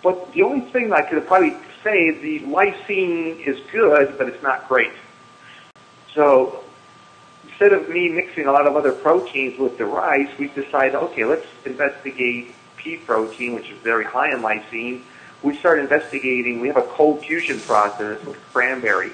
But the only thing I could probably say, the lysine is good, but it's not great. So instead of me mixing a lot of other proteins with the rice, we decided, okay, let's investigate pea protein, which is very high in lysine. We started investigating. We have a cold fusion process with cranberry.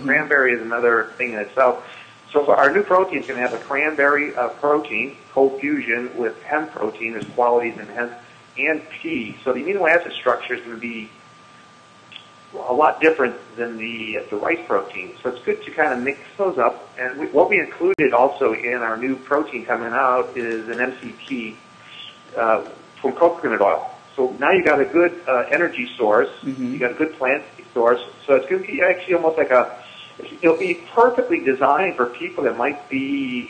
Cranberry is another thing in itself. So our new protein is going to have a cranberry protein, cold fusion, with hemp protein. There's qualities in hemp and pea. So the amino acid structure is going to be a lot different than the rice protein. So it's good to kind of mix those up. And what we included also in our new protein coming out is an MCT from coconut oil. So now you got a good energy source. You got a good plant source. So it's going to be actually almost like it'll be perfectly designed for people that might be,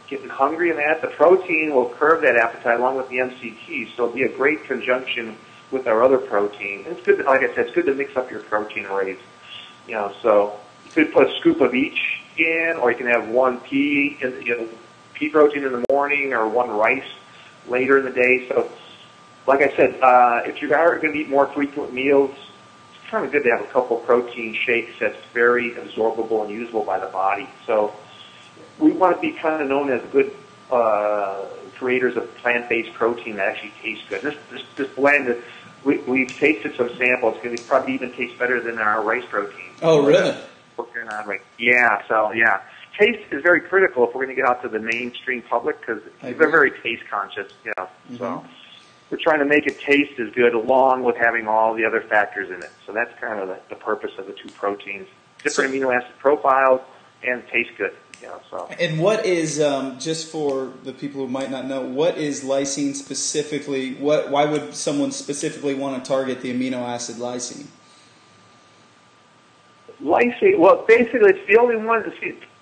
getting hungry and that. The protein will curb that appetite along with the MCT. So it'll be a great conjunction with our other protein. And it's good, like I said, it's good to mix up your protein arrays. So you could put a scoop of each in, or you can have one pea protein in the morning, or one rice later in the day. So, like I said, if you are going to eat more frequent meals, it's kind of good to have a couple protein shakes that's very absorbable and usable by the body. So we want to be kind of known as good creators of plant-based protein that actually tastes good. This blend, we've tasted some samples. It's going to probably even taste better than our rice protein. Oh, really? Yeah, so yeah. Taste is very critical if we're going to get out to the mainstream public, because they're very taste conscious. So we're trying to make it taste as good along with having all the other factors in it. So that's kind of the purpose of the two proteins. Different amino acid profiles and taste good. And what is, just for the people who might not know, what is lysine specifically? Why would someone specifically want to target the amino acid lysine? Lysine, well, basically it's the only one.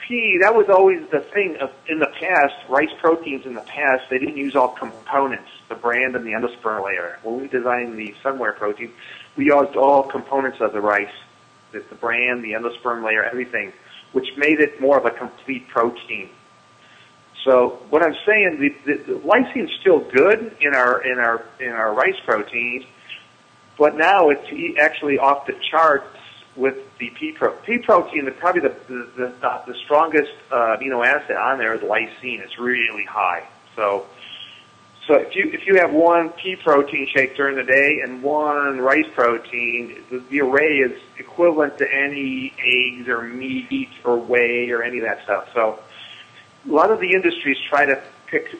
Pea, that was always the thing in the past. Rice proteins in the past, they didn't use all components, the bran and the endosperm layer. When we designed the Sunwarrior protein, we used all components of the rice, the bran, the endosperm layer, everything, which made it more of a complete protein. So what I'm saying, the lysine is still good in our rice proteins, but now it's actually off the charts with the pea protein. Pea protein, probably the strongest amino acid on there is lysine. It's really high. So if you have one pea protein shake during the day and one rice protein, the array is equivalent to any eggs or meat or whey or any of that stuff. So a lot of the industries try to pick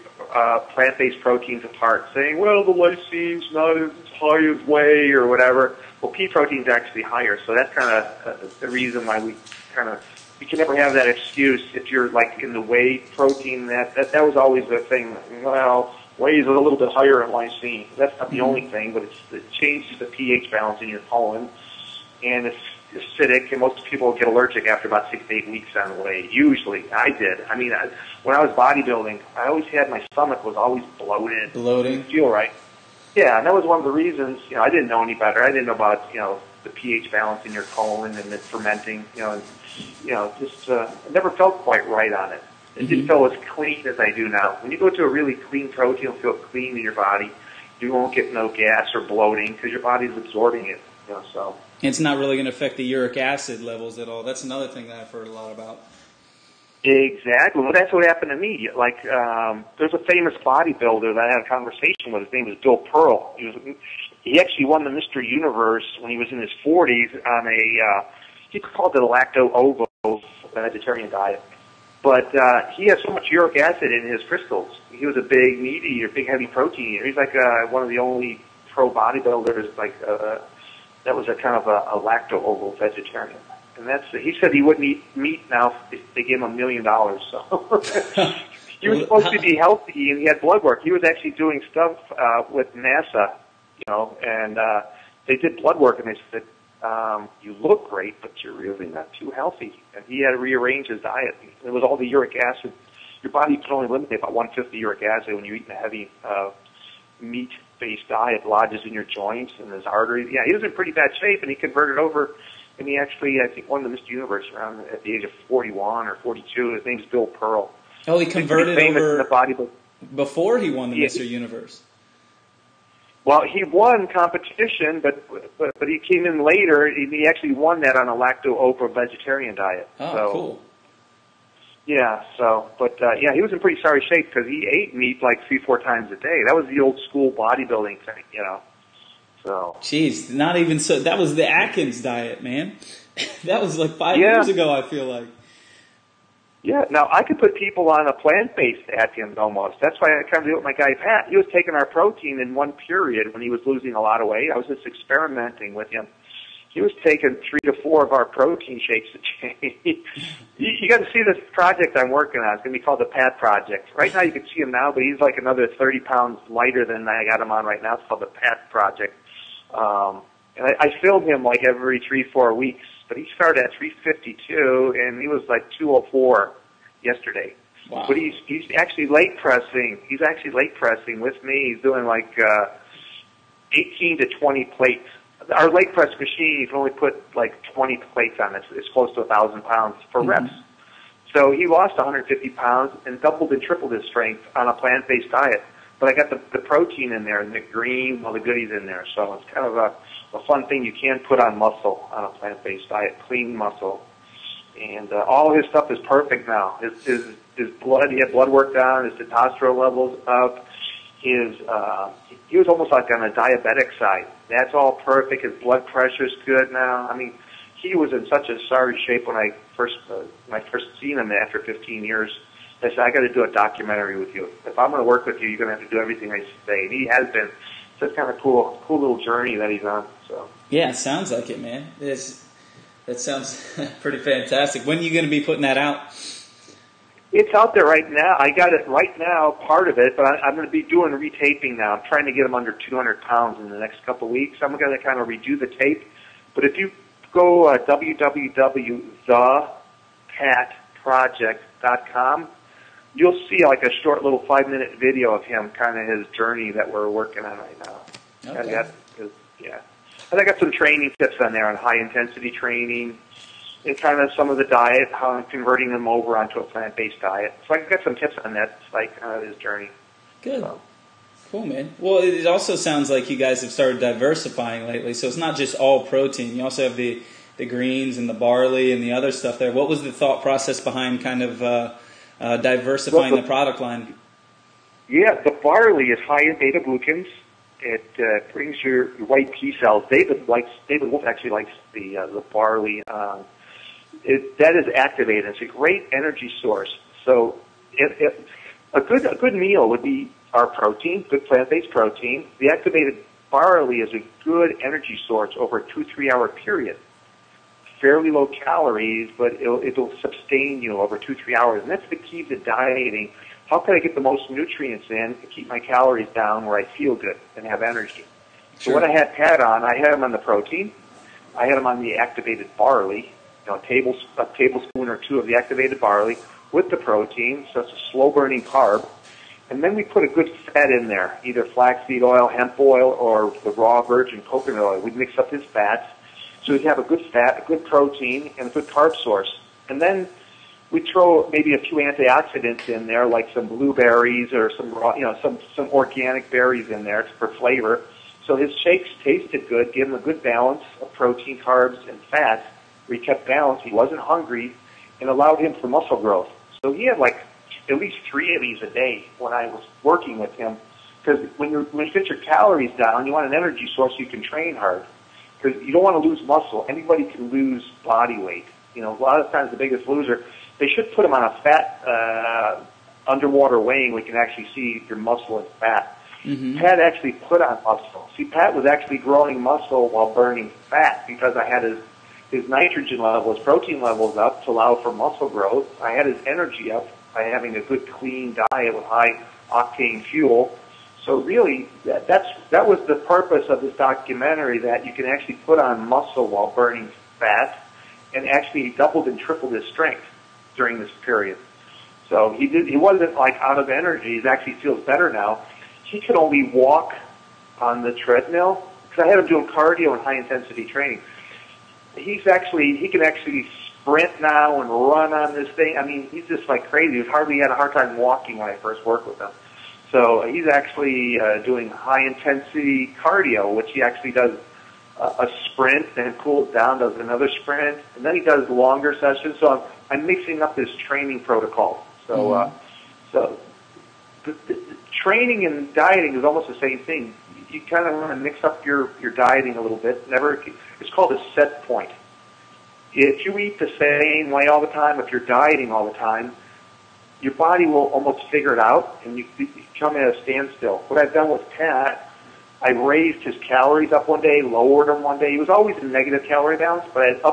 plant-based proteins apart, saying, well, the lysine's not as high as whey or whatever. Well, pea protein's actually higher, so that's kind of the reason why we can never have that excuse if you're like in the whey protein. That was always the thing. Well, whey is a little bit higher in lysine. That's not the only thing, but it changes the pH balance in your colon, and it's acidic, and most people get allergic after about 6 to 8 weeks on whey. Usually, I did. I mean, when I was bodybuilding, I always had my stomach was always bloated. Bloating. Didn't feel right. Yeah, and that was one of the reasons. I didn't know any better. I didn't know about the pH balance in your colon and the fermenting. I never felt quite right on it. It didn't feel as clean as I do now. When you go to a really clean protein, you'll feel clean in your body. You won't get no gas or bloating because your body's absorbing it. So. It's not really going to affect the uric acid levels at all. That's another thing that I've heard a lot about. Exactly. Well, that's what happened to me. Like, there's a famous bodybuilder that I had a conversation with. His name was Bill Pearl. He actually won the Mr. Universe when he was in his 40s on he called it a lacto-ovo vegetarian diet. But he had so much uric acid in his crystals. He was a big meat eater, big heavy protein eater. He's like one of the only pro bodybuilders that was a kind of a lacto-ovo vegetarian. And he said he wouldn't eat meat now if they gave him $1 million. So he was supposed to be healthy, and he had blood work. He was actually doing stuff with NASA, and they did blood work, and they said, you look great, but you're really not too healthy. And he had to rearrange his diet. It was all the uric acid. Your body can only eliminate about 1/5 uric acid when you're eating a heavy meat-based diet. It lodges in your joints and his arteries. Yeah, he was in pretty bad shape, and he converted over. And he actually, I think, won the Mr. Universe around at the age of 41 or 42. His name's Bill Pearl. Oh, he converted over in the bodybuilding. Before he won the Mr. Universe. Well, he won competition, but he came in later. He actually won that on a lacto-ovo vegetarian diet. Oh, so, cool. Yeah. Yeah, he was in pretty sorry shape because he ate meat like 3-4 times a day. That was the old school bodybuilding thing, So. Jeez, not even so. That was the Atkins diet, man. That was like 5 years ago, I feel like. Yeah, now I could put people on a plant-based Atkins almost. That's why I kind of do it with my guy Pat. He was taking our protein in one period when he was losing a lot of weight. I was just experimenting with him. He was taking 3 to 4 of our protein shakes a day. You got to see this project I'm working on. It's going to be called the Pat Project. Right now you can see him now, but he's like another 30 pounds lighter than I got him on right now. It's called the Pat Project. And I filmed him like every 3-4 weeks. But he started at 352, and he was like 204 yesterday. Wow. But he's actually leg pressing. He's actually leg pressing with me. He's doing like 18 to 20 plates. Our leg press machine, you can only put like 20 plates on it. It's close to 1,000 pounds for reps. So he lost 150 pounds and doubled and tripled his strength on a plant-based diet. But I got the protein in there and the green, all the goodies in there. So it's kind of a fun thing you can put on muscle on a plant-based diet, clean muscle. And all his stuff is perfect now. His blood, he had blood work done, his testosterone levels up. He was almost like on a diabetic side. That's all perfect. His blood pressure's good now. I mean, he was in such a sorry shape when I first seen him after 15 years. I said, I got to do a documentary with you. If I'm going to work with you, you're going to have to do everything I say. And he has been. So it's kind of cool little journey that he's on. So. Yeah, it sounds like it, man. That sounds pretty fantastic. When are you going to be putting that out? It's out there right now. I got it right now, part of it, but I'm going to be doing retaping now. I'm trying to get him under 200 pounds in the next couple of weeks. I'm going to kind of redo the tape. But if you go www.thepatproject.com, you'll see like a short little 5-minute video of him, kind of his journey that we're working on right now. Okay. And I got some training tips on there on high-intensity training and kind of some of the diet, how I'm converting them over onto a plant-based diet. So I got some tips on that, like his journey. Good. Cool, man. Well, it also sounds like you guys have started diversifying lately. So it's not just all protein. You also have the greens and the barley and the other stuff there. What was the thought process behind kind of diversifying the product line? Yeah, the barley is high in beta-glucans. It brings your white T cells. David Wolf actually likes the barley. That is activated. It's a great energy source. So a good meal would be our protein, good plant-based protein. The activated barley is a good energy source over a 2-3 hour period. Fairly low calories, but it'll sustain you over 2-3 hours. And that's the key to dieting. How can I get the most nutrients in and keep my calories down where I feel good and have energy? So what I had Pat on, I had him on the protein. I had him on the activated barley, a tablespoon or 2 of the activated barley with the protein, so it's a slow-burning carb. And then we put a good fat in there, either flaxseed oil, hemp oil, or the raw virgin coconut oil. We'd mix up his fats. So we'd have a good fat, a good protein, and a good carb source. And then we throw maybe a few antioxidants in there, like some blueberries or some raw, some organic berries in there for flavor. So his shakes tasted good, gave him a good balance of protein, carbs, and fats. Where he kept balance. He wasn't hungry, and allowed him for muscle growth. So he had like at least 3 of these a day when I was working with him. Because when you get your calories down, you want an energy source you can train hard. Because you don't want to lose muscle. Anybody can lose body weight. A lot of times the biggest loser. They should put them on a fat underwater weighing. We can actually see your muscle and fat. Mm-hmm. Pat actually put on muscle. See, Pat was actually growing muscle while burning fat because I had his nitrogen level, his protein levels up to allow for muscle growth. I had his energy up by having a good, clean diet with high octane fuel. So really, that was the purpose of this documentary, that you can actually put on muscle while burning fat, and actually he doubled and tripled his strength during this period. So he wasn't like out of energy. He actually feels better now. He could only walk on the treadmill because I had him doing cardio and high intensity training. He can actually sprint now and run on this thing. I mean, he's just like crazy. He hardly had a hard time walking when I first worked with him. So he's actually doing high-intensity cardio, which he actually does a sprint, then cools down, does another sprint, and then he does longer sessions. So I'm mixing up his training protocol. So, so the training and dieting is almost the same thing. You kind of want to mix up your dieting a little bit. It's called a set point. If you eat the same way all the time, if you're dieting all the time, your body will almost figure it out, and you come at a standstill. What I've done with Pat, I raised his calories up one day, lowered them one day. He was always in negative calorie balance, but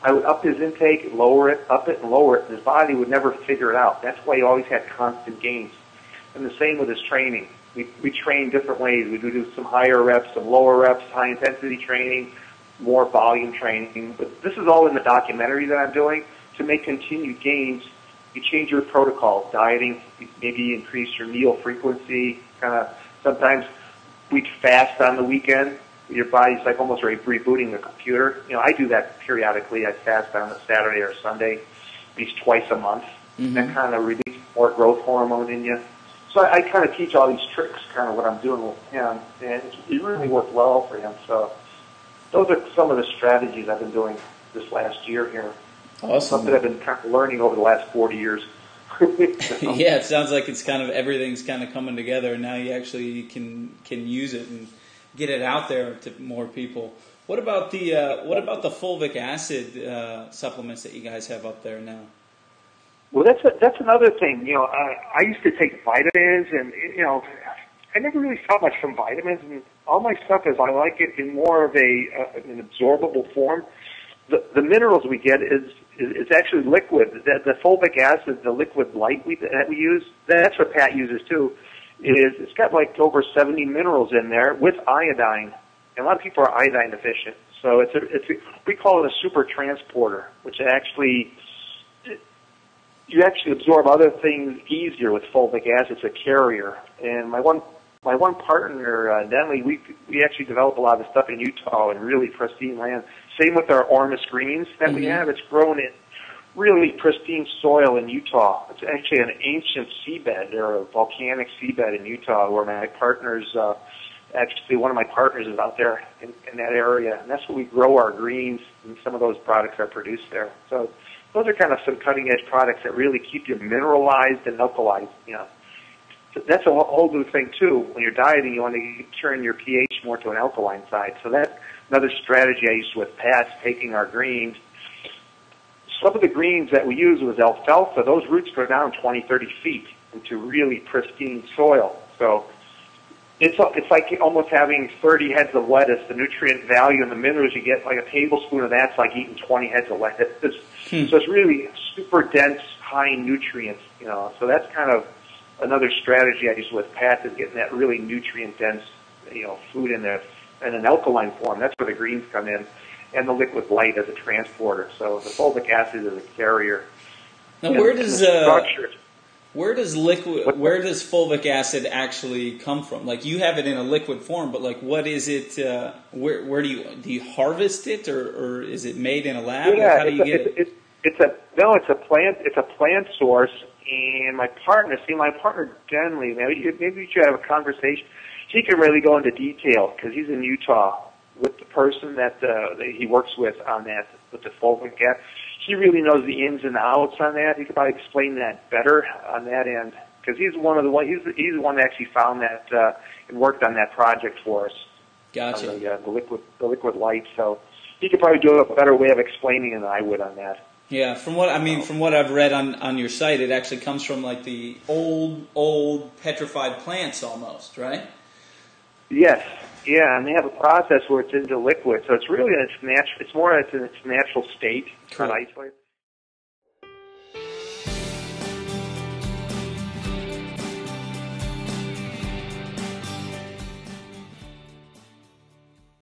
I would up his intake, lower it, up it, and lower it, and his body would never figure it out. That's why he always had constant gains. And the same with his training. We train different ways. We do some higher reps, some lower reps, high-intensity training, more volume training. But this is all in the documentary that I'm doing. To make continued gains, you change your protocol, dieting, maybe increase your meal frequency. Sometimes we fast on the weekend. Your body's like almost rebooting the computer. I do that periodically. I fast on a Saturday or Sunday, at least twice a month. That kind of releases more growth hormone in you. So I kind of teach all these tricks, kind of what I'm doing with him, and it really worked well for him. So those are some of the strategies I've been doing this last year here. Awesome. Something I've been kind of learning over the last 40 years. Yeah, it sounds like it's kind of everything's kind of coming together, and now you actually can use it and get it out there to more people. What about the fulvic acid supplements that you guys have up there now? Well, that's another thing. I used to take vitamins, and I never really saw much from vitamins. And all my stuff is I like it in more of an absorbable form. The minerals we get is actually liquid. The fulvic acid, the liquid light that we use, that's what Pat uses too. It's got like over 70 minerals in there with iodine. And a lot of people are iodine deficient, so we call it a super transporter, which actually you actually absorb other things easier with fulvic acid. It's a carrier. And my one partner, Denley, we actually developed a lot of stuff in Utah in really pristine land. Same with our Ormus greens that we have. It's grown in really pristine soil in Utah. It's actually an ancient seabed. They're a volcanic seabed in Utah where my partners, actually one of my partners is out there in that area. And that's where we grow our greens, and some of those products are produced there. So those are kind of some cutting-edge products that really keep you mineralized and alkalized. So that's a whole new thing, too. When you're dieting, you want to turn your pH more to an alkaline side. So that's another strategy I used with Pat's, taking our greens. Some of the greens that we use was alfalfa. Those roots go down 20, 30 feet into really pristine soil. So it's like almost having 30 heads of lettuce. The nutrient value and the minerals you get, like a tablespoon of that's like eating 20 heads of lettuce. So it's really super dense, high nutrients. So that's kind of another strategy I use with Pat, is getting that really nutrient-dense, food in there in an alkaline form. That's where the greens come in, and the liquid light as a transporter. So the fulvic acid is a carrier. Now, where does fulvic acid actually come from? Like, you have it in a liquid form, but like, what is it? Where do you harvest it, or is it made in a lab? Yeah, how do you get it? It's a plant source. And my partner Denley, maybe you should have a conversation. He can really go into detail because he's in Utah with the person that he works with on that, with the fulvic acid. He really knows the ins and outs on that. He could probably explain that better on that end, because he's the one that actually found that and worked on that project for us. Gotcha. The liquid light. So he could probably do a better way of explaining it than I would on that. Yeah, from what I've read on your site, it actually comes from like the old petrified plants almost, right? Yes, yeah, and they have a process where it's into liquid, so it's really in its natural state, cool. not isolated.